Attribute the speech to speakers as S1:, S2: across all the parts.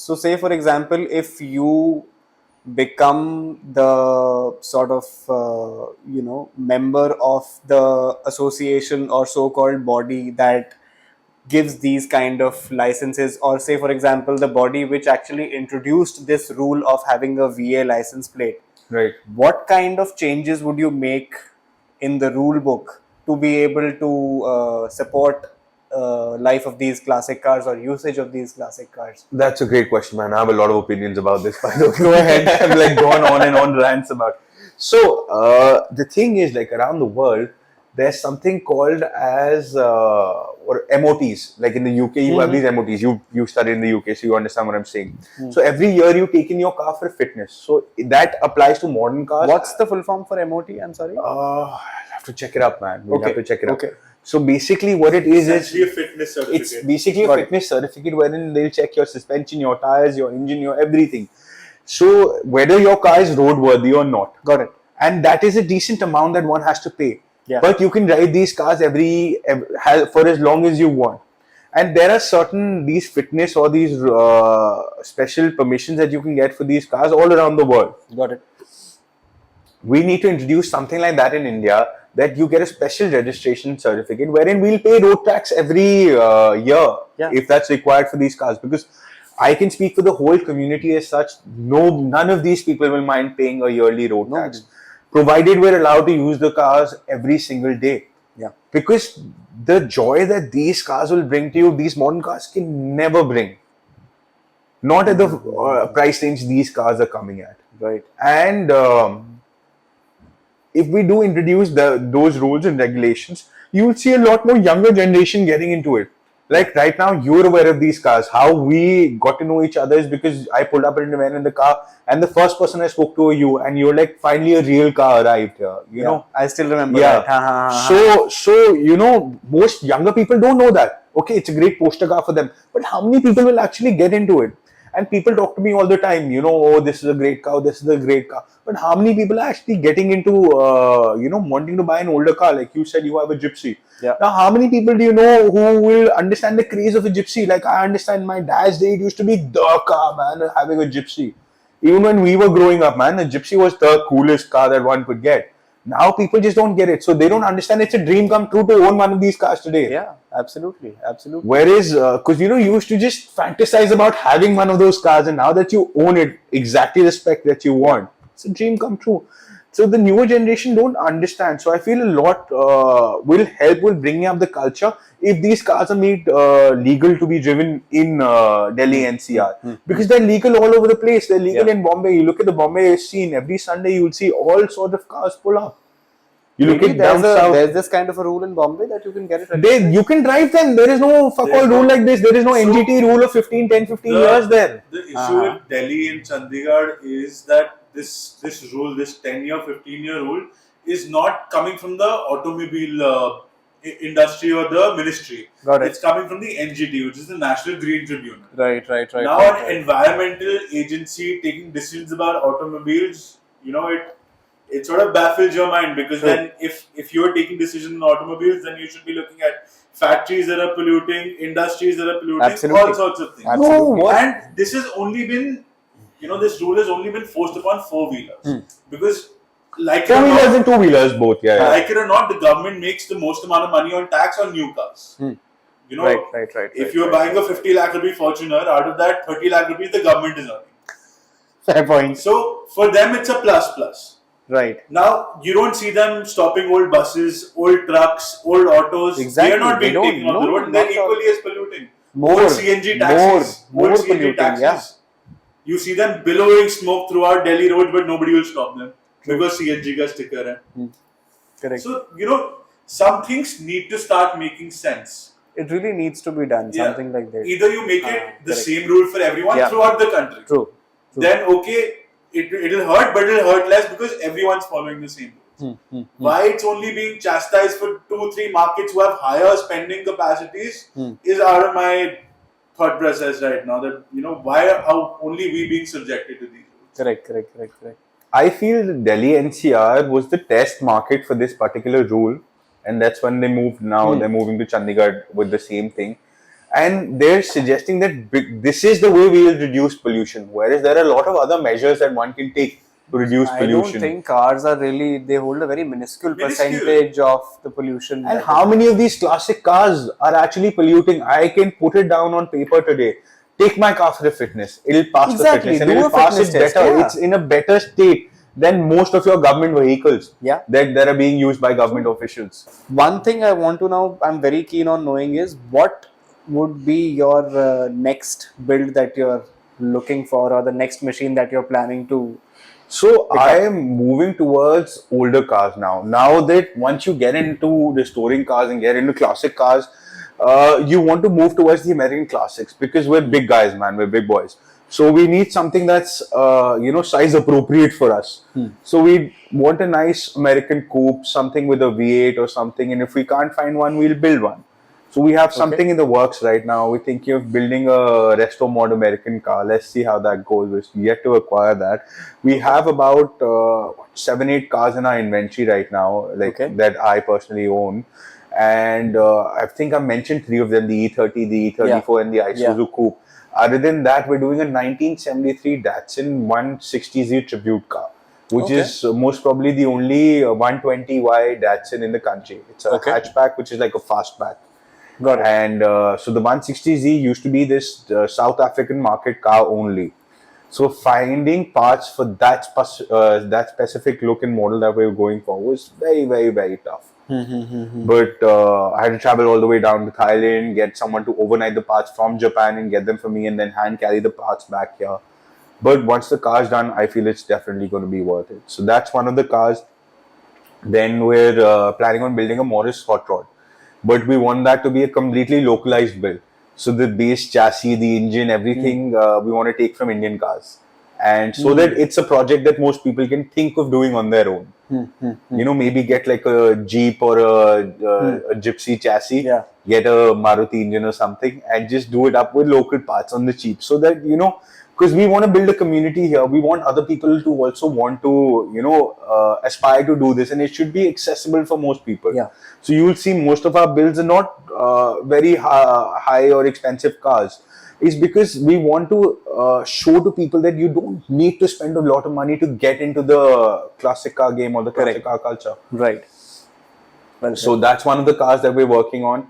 S1: So say for example, if you become the sort of member of the association or so-called body that gives these kind of licenses, or say for example the body which actually introduced this rule of having a VA license plate,
S2: Right.
S1: what kind of changes would you make in the rule book to be able to support life of these classic cars or usage of these classic cars?
S2: That's a great question, man. I have a lot of opinions about this. By the way, go ahead. I've like gone on and on rants about it. So the thing is, like around the world, there's something called as or MOTs. Like in the UK, you have these MOTs. You studied in the UK, so you understand what I'm saying. So every year you take in your car for fitness. So that applies to modern cars.
S1: What's the full form for MOT? I'm sorry.
S2: I'll have to check it up, man. We'll have to check it up.
S1: Okay.
S2: So basically, what it is
S3: Essentially a fitness certificate.
S2: it's basically a fitness certificate wherein they'll check your suspension, your tires, your engine, your everything. So whether your car is roadworthy or not.
S1: Got it.
S2: And that is a decent amount that one has to pay.
S1: Yeah.
S2: But you can drive these cars for as long as you want. And there are certain these fitness or these special permissions that you can get for these cars all around the world.
S1: Got it.
S2: We need to introduce something like that in India, that you get a special registration certificate wherein we'll pay road tax every year if that's required for these cars. Because I can speak for the whole community as such. None of these people will mind paying a yearly road tax, provided we're allowed to use the cars every single day.
S1: Yeah.
S2: Because the joy that these cars will bring to you, these modern cars can never bring. Not at the price range these cars are coming at.
S1: Right.
S2: And if we do introduce those rules and regulations, you will see a lot more younger generation getting into it. Like right now, you're aware of these cars. How we got to know each other is because I pulled up in the car, and the first person I spoke to were you, and you're like, finally a real car arrived here. You know,
S1: I still remember
S2: yeah.
S1: that.
S2: So most younger people don't know that. Okay, it's a great poster car for them, but how many people will actually get into it? And people talk to me all the time, oh, this is a great car, this is a great car. But how many people are actually getting into, wanting to buy an older car? Like you said, you have a Gypsy.
S1: Yeah.
S2: Now, how many people do you know who will understand the craze of a Gypsy? Like I understand my dad's day, it used to be the car, man, having a Gypsy. Even when we were growing up, man, the Gypsy was the coolest car that one could get. Now people just don't get it. So they don't understand it's a dream come true to own one of these cars today.
S1: Yeah, absolutely.
S2: Whereas, because you used to just fantasize about having one of those cars, and now that you own it, exactly the spec that you want, it's a dream come true. So the newer generation don't understand. So I feel a lot will bring up the culture if these cars are made legal to be driven in Delhi NCR, because they're legal all over the place. They're legal in Bombay. You look at the Bombay scene, every Sunday you will see all sorts of cars pull up. You look at down south.
S1: There's this kind of a rule in Bombay that you can get it.
S2: You can drive them. There is no fuck-all rule like this. There is no NGT rule of 10, 15 years there.
S3: The issue with Delhi and Chandigarh is that this rule, this 10-year, 15-year rule, is not coming from the automobile industry or the ministry.
S1: Got it.
S3: It's coming from the NGT, which is the National Green Tribunal.
S1: Right.
S3: Now an environmental agency taking decisions about automobiles, it sort of baffles your mind, because then if you're taking decisions on automobiles, then you should be looking at factories that are polluting, industries that are polluting,
S1: Absolutely.
S3: all sorts of things.
S1: Absolutely.
S3: And this has only been, this rule has only been forced upon four-wheelers. Because
S2: four-wheelers and two-wheelers both,
S3: like it or not, the government makes the most amount of money on tax on new cars.
S1: Right.
S3: If you're buying a 50 lakh rupee Fortuner, out of that 30 lakh rupees the government is earning.
S1: Fair point.
S3: So for them it's a plus.
S1: Right.
S3: Now, you don't see them stopping old buses, old trucks, old autos.
S1: Exactly.
S3: They are not being taken on the road, and they're equally as polluting.
S1: More
S3: CNG taxis.
S1: More
S3: CNG
S1: polluting,
S3: taxis.
S1: yeah.
S3: You see them billowing smoke throughout Delhi roads, but nobody will stop them because CNG ka sticker hai.
S1: Correct.
S3: So, some things need to start making sense.
S1: It really needs to be done, something like that.
S3: Either you make it the same rule for everyone throughout the country.
S1: True.
S3: Then, okay, it'll hurt, but it'll hurt less because everyone's following the same rules. Why it's only being chastised for 2-3 markets who have higher spending capacities is out of my thought process right now. That why are only we being subjected to these rules?
S1: Correct.
S2: I feel Delhi NCR was the test market for this particular rule, and that's when they moved. Now they're moving to Chandigarh with the same thing. And they're suggesting that this is the way we will reduce pollution. Whereas there are a lot of other measures that one can take to reduce
S1: I
S2: pollution.
S1: don't think cars are really, they hold a very minuscule percentage of the pollution.
S2: And how many of these classic cars are actually polluting? I can put it down on paper today. Take my car for a fitness. It'll pass
S1: Exactly.
S2: the fitness and
S1: Do
S2: it'll
S1: a
S2: pass it
S1: fitness test,
S2: better.
S1: yeah.
S2: It's in a better state than most of your government vehicles
S1: Yeah.
S2: that are being used by government officials.
S1: One thing I want to know, I'm very keen on knowing, is what would be your next build that you're looking for, or the next machine that you're planning to.
S2: So I am moving towards older cars now. Now that once you get into restoring cars and get into classic cars, you want to move towards the American classics because we're big guys, man. We're big boys. So we need something that's size appropriate for us. So we want a nice American coupe, something with a V8 or something. And if we can't find one, we'll build one. So we have something in the works right now. We're thinking of building a resto mod American car. Let's see how that goes. We're yet to acquire that. We have about 7-8 cars in our inventory right now, that I personally own. And I think I mentioned 3 of them: the E30, the E34, and the Isuzu Coupe. Other than that, we're doing a 1973 Datsun 160Z tribute car, which is most probably the only 120Y Datsun in the country. It's a hatchback, which is like a fastback.
S1: Got it.
S2: And so the 160Z used to be this South African market car only. So finding parts for that specific look and model that we were going for was very, very, very tough. But I had to travel all the way down to Thailand, get someone to overnight the parts from Japan and get them for me, and then hand carry the parts back here. But once the car's done, I feel it's definitely going to be worth it. So that's one of the cars. Then we're planning on building a Morris hot rod. But we want that to be a completely localized build. So the base chassis, the engine, everything we want to take from Indian cars. And so that it's a project that most people can think of doing on their own. Maybe get like a Jeep or a Gypsy chassis, get a Maruti engine or something, and just do it up with local parts on the cheap. So that, because we want to build a community here. We want other people to also want to, aspire to do this, and it should be accessible for most people.
S1: Yeah.
S2: So you will see most of our builds are not very high or expensive cars. It's because we want to show to people that you don't need to spend a lot of money to get into the classic car game or the classic car culture.
S1: Right.
S2: Well, so that's one of the cars that we're working on.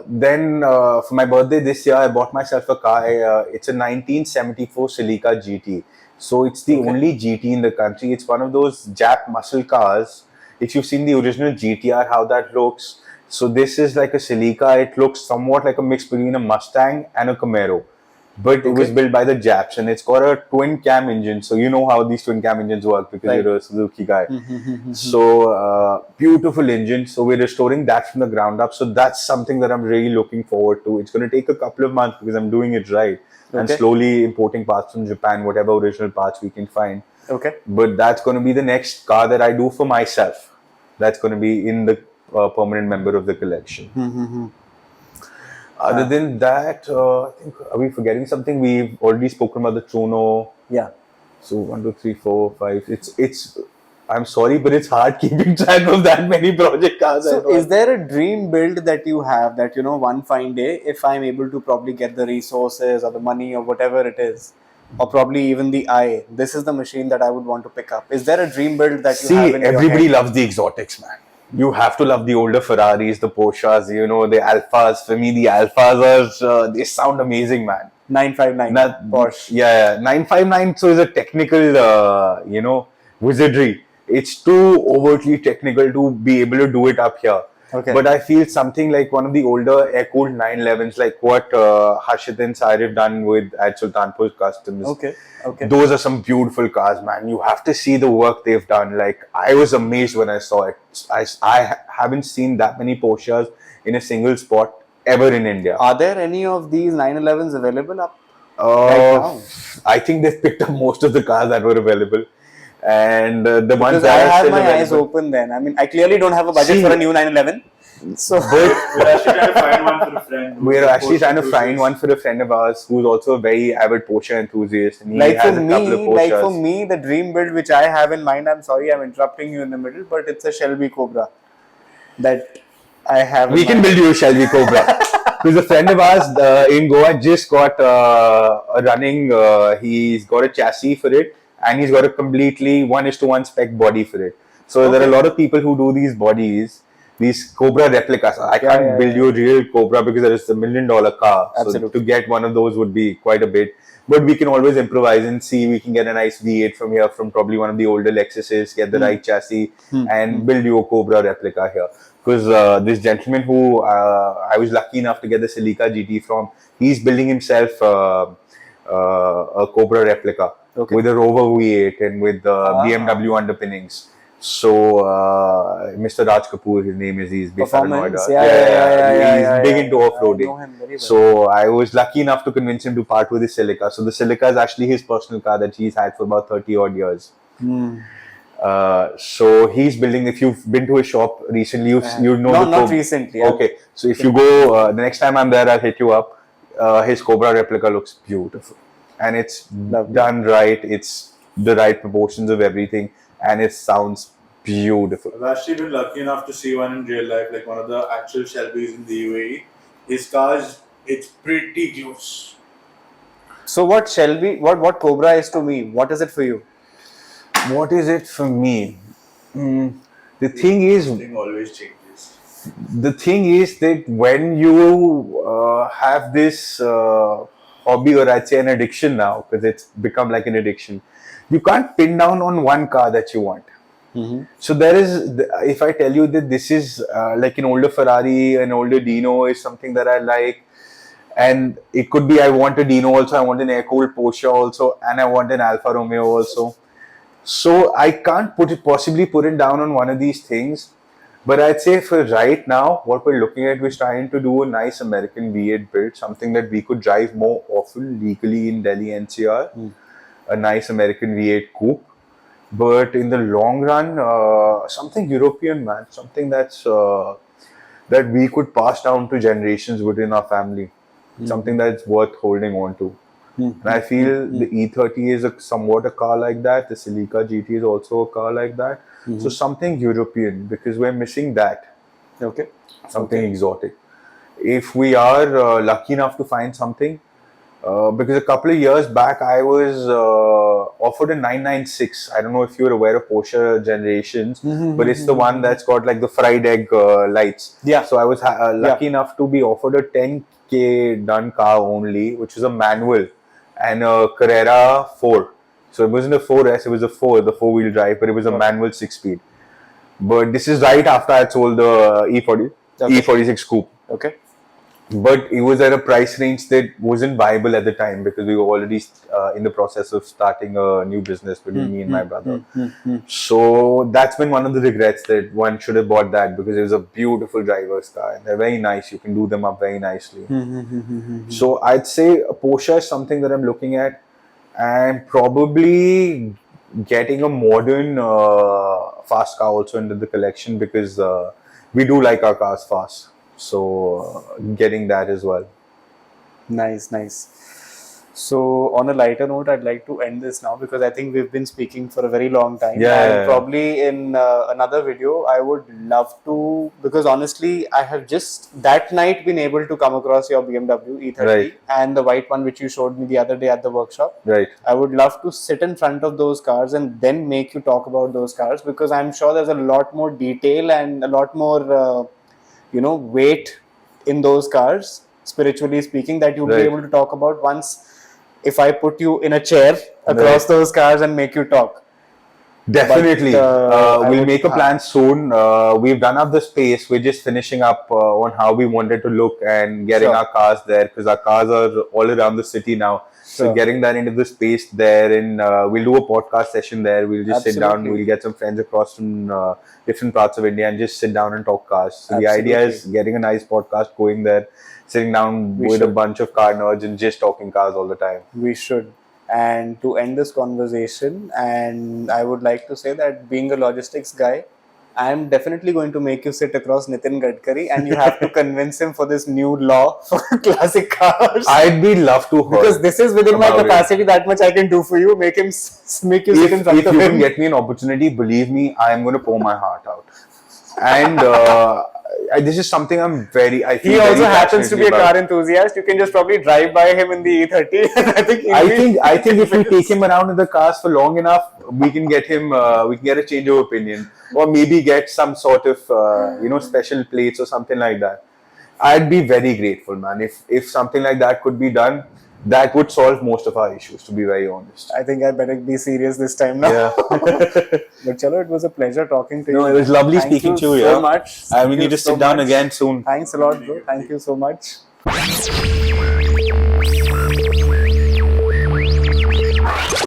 S2: Then for my birthday this year, I bought myself a car. It's a 1974 Celica GT. So it's the only GT in the country. It's one of those Jap muscle cars. If you've seen the original GTR, how that looks. So this is like a Celica. It looks somewhat like a mix between a Mustang and a Camaro. But it was built by the Japs, and it's got a twin cam engine. So you know how these twin cam engines work because you're a Suzuki guy. So beautiful engine. So we're restoring that from the ground up. So that's something that I'm really looking forward to. It's going to take a couple of months because I'm doing it right and slowly importing parts from Japan, whatever original parts we can find. But that's going to be the next car that I do for myself. That's going to be in the permanent member of the collection. Other than that, I think, are we forgetting something? We've already spoken about the Trono.
S1: Yeah.
S2: So 1, 2, 3, 4, 5. It's. I'm sorry, but it's hard keeping track of that many project cars.
S1: So is there a dream build that you have that, one fine day, if I'm able to probably get the resources or the money or whatever it is, or probably even the eye, this is the machine that I would want to pick up? Is there a dream build that you have in your
S2: everybody
S1: head?
S2: loves the exotics, man. You have to love the older Ferraris, the Porsches, the Alphas. For me, the Alphas are, they sound amazing, man.
S1: 959 Porsche.
S2: Yeah, 959 so is a technical, wizardry. It's too overtly technical to be able to do it up here. But I feel something like one of the older air-cooled 911s, like what Harshit and Sairif have done with at Sultanpur Customs. Those are some beautiful cars, man. You have to see the work they've done. Like, I was amazed when I saw it. I haven't seen that many Porsches in a single spot ever in India.
S1: Are there any of these 911s available up right now?
S2: I think they've picked up most of the cars that were available. And the ones
S1: that I have my eyes open then. I mean, I clearly don't have a budget for a new 911. So
S3: we're actually trying to find one for a friend.
S2: We're actually trying to find one for a friend of ours who's also a very avid Porsche enthusiast. And
S1: like for me, the dream build which I have in mind, I'm sorry I'm interrupting you in the middle, but it's a Shelby Cobra that I have.
S2: We can build you a Shelby Cobra. Because a friend of ours in Goa just got a running. He's got a chassis for it, and he's got a completely 1:1 spec body for it. So there are a lot of people who do these bodies, these Cobra replicas. I can't build you a real Cobra because there is $1 million car.
S1: Absolutely.
S2: So to get one of those would be quite a bit. But we can always improvise and see. We can get a nice V8 from here, from probably one of the older Lexuses, get the right chassis, and build you a Cobra replica here. Because this gentleman who I was lucky enough to get the Celica GT from, he's building himself a Cobra replica with a Rover V8 and with BMW underpinnings. So Mr. Raj Kapoor, his name is, he's based out of Noida. He's big into off-roading.
S1: I know him very well.
S2: So I was lucky enough to convince him to part with his Celica. So the Celica is actually his personal car that he's had for about 30 odd years. So he's building. If you've been to his shop recently, you know.
S1: No, not recently.
S2: Okay, so if you go the next time I'm there, I'll hit you up. His Cobra replica looks beautiful, and it's done right. It's the right proportions of everything, and it sounds beautiful.
S3: I've actually been lucky enough to see one in real life, like one of the actual Shelbys in the UAE. His cars, it's pretty close.
S1: So what Shelby, what Cobra is to me, what is it for you?
S2: What is it for me? The thing is,
S3: Thing always changes.
S2: the thing is that when you have this hobby, or I'd say an addiction now, because it's become like an addiction, you can't pin down on one car that you want. So there is, if I tell you that this is like an older Ferrari, an older Dino is something that I like, and it could be I want a Dino also, I want an air-cooled Porsche also, and I want an Alfa Romeo also. So I can't possibly put it down on one of these things. But I'd say for right now, what we're looking at, we're trying to do a nice American V8 build, something that we could drive more often legally in Delhi NCR, a nice American V8 coupe. But in the long run, something European, man, something that's that we could pass down to generations within our family, something that's worth holding on to. And I feel the E30 is somewhat a car like that. The Celica GT is also a car like that. So something European, because we're missing that.
S1: Okay.
S2: Something exotic. If we are lucky enough to find something, because a couple of years back I was offered a 996. I don't know if you're aware of Porsche generations, but it's the one that's got like the fried egg lights.
S1: Yeah.
S2: So I was lucky enough to be offered a 10K done car only, which was a manual, and a Carrera 4. So it wasn't a 4S, it was a 4, the 4-wheel drive, but it was a manual 6-speed. But this is right after I sold the E46 Coupe.
S1: Okay.
S2: But it was at a price range that wasn't viable at the time, because we were already in the process of starting a new business between me and my brother. So that's been one of the regrets, that one should have bought that, because it was a beautiful driver's car and they're very nice. You can do them up very nicely. So I'd say a Porsche is something that I'm looking at, and probably getting a modern fast car also into the collection, because we do like our cars fast. So getting that as well.
S1: Nice, nice. So on a lighter note, I'd like to end this now, because I think we've been speaking for a very long time. And probably in another video, I would love to, because honestly, I have just that night been able to come across your BMW E30 and the white one which you showed me the other day at the workshop.
S2: Right.
S1: I would love to sit in front of those cars and then make you talk about those cars, because I'm sure there's a lot more detail and a lot more weight in those cars, spiritually speaking, that you'll be able to talk about once if I put you in a chair across those cars and make you talk.
S2: Definitely. We'll make a plan soon. We've done up the space. We're just finishing up on how we wanted to look and getting our cars there, because our cars are all around the city now. So getting that into the space there, and we'll do a podcast session there. We'll just sit down. We'll get some friends across from different parts of India and just sit down and talk cars. So the idea is getting a nice podcast going there, sitting down with a bunch of car nerds and just talking cars all the time.
S1: We should. And to end this conversation, and I would like to say that being a logistics guy, I'm definitely going to make you sit across Nitin Gadkari, and you have to convince him for this new law for classic cars.
S2: I'd be love to hear,
S1: because this is within my capacity. That much I can do for you. Make you sit in front of him.
S2: If you can get me an opportunity, believe me, I'm going to pour my heart out. And this is something I'm very. I
S1: He
S2: feel
S1: also
S2: very
S1: happens to be a
S2: passionately
S1: car
S2: about.
S1: enthusiast. You can just probably drive by him in the E30.
S2: I think if we take him around in the cars for long enough, we can get him. We can get a change of opinion, or maybe get some sort of special plates or something like that. I'd be very grateful, man. If something like that could be done, that would solve most of our issues. To be very honest.
S1: I think I better be serious this time now.
S2: Yeah.
S1: But chalo, it was a pleasure talking to you.
S2: No, it was lovely
S1: Thank
S2: speaking to you.
S1: so
S2: Yeah.
S1: much.
S2: And we
S1: Thank
S2: need
S1: you
S2: to
S1: so
S2: sit down
S1: much.
S2: again soon.
S1: Thanks a lot, bro. Thank you so much.